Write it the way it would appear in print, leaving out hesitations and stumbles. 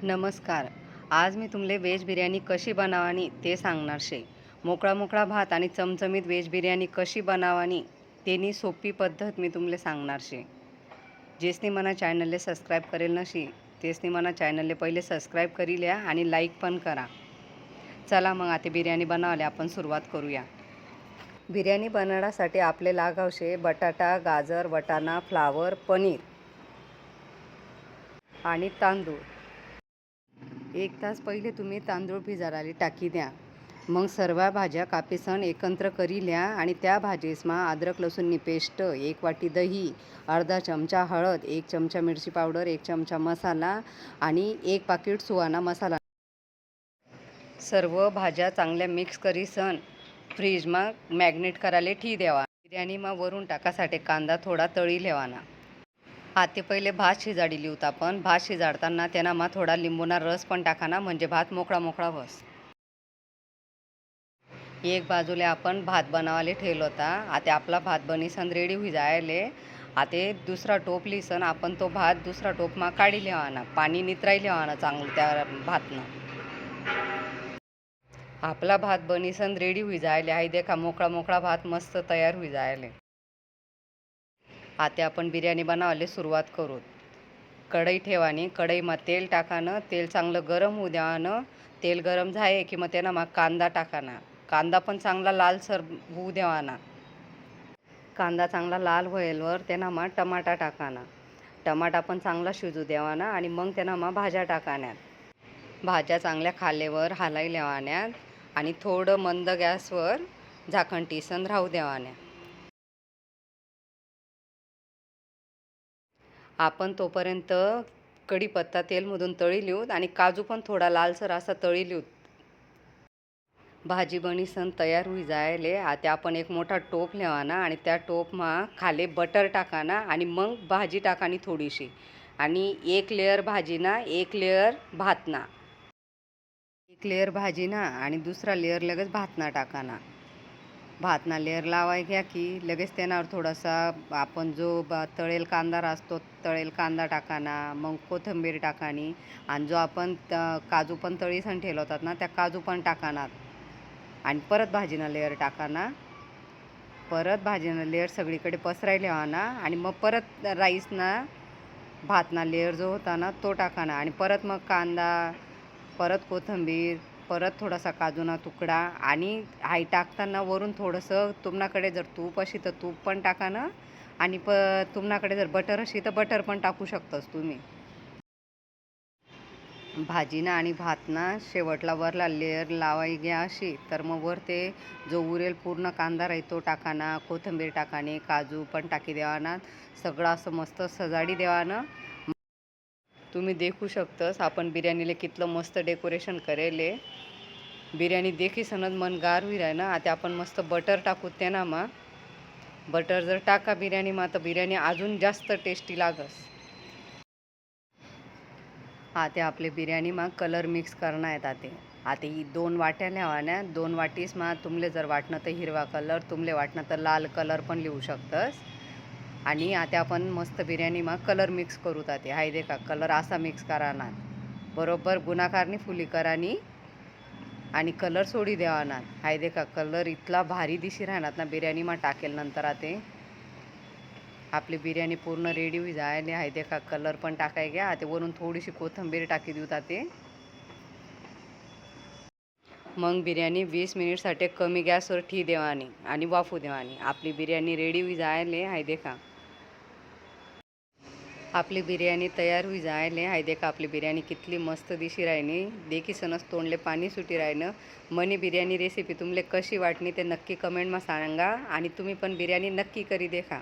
नमस्कार. आज मी तुमले व्हेज बिर्याणी कशी बनावानी ते सांगणार शे. मोकळा मोकळा भात आणि चमचमीत व्हेज बिर्याणी कशी बनावानी तेनी सोपी पद्धत मी तुमले सांगणार शे. जेसनी मना चॅनलले सबस्क्राईब करेल नशी तेसनी मना चॅनलले पहिले सबस्क्राईब करी लिया आणि लाईक पण करा. चला मग आता बिर्याणी बनवायला आपण सुरुवात करूया. बिर्याणी बनवण्यासाठी आपले लागावशे बटाटा, गाजर, वटाणा, फ्लावर, पनीर आणि तांदूळ. 1 तास पहिले तुम्ही तांदूळ भिजायला टाकी द्या. मग सर्व भाज्या कापेसन एकत्र करी ल्या आणि त्या भाजीसमा अद्रक लसूणनी पेस्ट, 1 वाटी दही, अर्धा चमचा हळद, 1 चमचा मिरची पावडर, 1 चमचा मसाला आणि 1 पाकिट सुहाना मसाला. सर्व भाज्या चांगल्या मिक्स करीसन फ्रीजमा मॅग्नेट करायला ठी द्यावा. बिर्याणीमा वरून टाकासाठी कांदा थोडा तळी लेवाना. ते पहिले भात शिजाडी लिहूत आपण. भात शिजाडताना त्यानामा थोडा लिंबूना रस पण टाकाना म्हणजे भात मोकळा मोकळा व्हस. एक बाजूला आपण भात बनवायला ठेवला होता. आता आपला भात बनीसन रेडी होई जायले. आता दुसरा टोप लिसन आपण तो भात दुसरा टोपमा काढी लेवाना. पाणी नितराई लेवाना चांगलं त्या भातनं. आपला भात बनीसन रेडी होई जायले आहे. देखा मोकळा मोकळा भात मस्त तयार होई जायले. आता आपण बिर्याणी बनवायला सुरुवात करू. कढई ठेवानी. कढईमा तेल टाकानं. तेल चांगलं गरम होऊ द्यावानं. तेल गरम झाले की मग त्यानं मग कांदा टाकाना. कांदा पण चांगला लालसर होऊ द्यावाना. कांदा चांगला लाल व्हायलवर त्यानं मग टमाटा टाकाना. टमाटा पण चांगला शिजू द्यावाना आणि मग त्यानं मग भाज्या टाकाण्यात. भाज्या चांगल्या खाल्ल्यावर हलाई लेवाण्यात आणि थोडं मंद गॅसवर झाकण टिसन राहू द्यावान्या. आपण तोपर्यंत कढीपत्ता तेलमधून तळी लिहूत आणि काजू पण थोडा लालसर असा तळी लिहूत. भाजी बनीसन तयार होई जायले. आता आपण एक मोठा टोप लेवाना आणि त्या टोपमा खाली बटर टाकाना आणि मग भाजी टाकानी थोडीशी आणि 1 लेयर भाजीना 1 लेयर भातना. 1 लेयर भाजीना आणि दुसरा लेयर लगेच भातना टाकाना. भातना लेयर लावाय घ्या की लगेच त्यावर थोडासा आपण जो तळेल कांदा असतो तळेल कांदा टाकाना. मग कोथिंबीर टाकानी आणि जो आपण काजू पण तळीसन ठेवला होतात ना त्या काजू पण टाकाना आणि परत भाजीना लेयर टाकाना. परत भाजीना लेयर सगळीकडे पसरायला लेवाना आणि मग परत राईसना भातना लेयर जो होता ना तो टाकाना आणि परत मग कांदा, परत कोथिंबीर, परत थोडासा काजूना तुकडा आणि हाई टाकताना वरून थोडंसं तुमनाकडे जर तूप अशी तर तूप पण टाकाना आणि तुमनाकडे जर बटर अशी तर बटर पण टाकू शकतस तुम्ही. भाजीना आणि भातना शेवटला वरला लेयर लावाई घ्या अशी तर मग वर ते जो उरेल पूर्ण कांदा राही तो टाकाना, कोथिंबीर टाकाने, काजू पण टाकी देवाना. सगळं असं मस्त सजाडी देवानं. तुम्ही देखू शकतस आपण बिर्याणीला कितलं मस्त डेकोरेशन करेले. बिर्याणी देखीसनच मन गार होई राय ना. आता आपण मस्त बटर टाकू त्यांना मग. बटर जर टाका बिर्याणीमा तर बिर्याणी अजून जास्त टेस्टी लागस. आता आपले बिर्याणीमा कलर मिक्स करणार आहेत. आता ही 2 वाट्या लिहावान्या. 2 वाटीसमा तुमले जर वाटणं तर हिरवा कलर, तुमले वाटणं तर लाल कलर पण लिहू शकतस. आणि आता आपण मस्त बिर्याणीमा कलर मिक्स करू. आता हाय देखा कलर असा मिक्स कराना. बरोबर गुणाकारनी फुली करानी आणि कलर सोडी द्यावाना. हाय देखा कलर इतला भारी दिशी राहणार ना बिर्याणीमा टाकेल नंतर. आता आपली बिर्याणी पूर्ण रेडी होई जायले आहे. देखा कलर पण टाकाय घ्या. आता वरून थोडीशी कोथिंबीर टाकी देऊ. ते मग बिर्याणी 20 मिनिटसाठी कमी गॅसवर ठी देवानी आणि वाफू देवानी. आपली बिर्याणी रेडी होई जायले आहे. देखा आपली बिर्याणी तयार होई जायले आहे. देखा आपली बिर्याणी कितली मस्त दिशी राहिनी. देखीसनच तोंडले पाणी सुटी राहिनं. मनी बिर्याणी रेसिपी तुमले कशी वाटणी ते नक्की कमेंटमा सांगा आणि तुम्ही पण बिर्याणी नक्की करी देखा.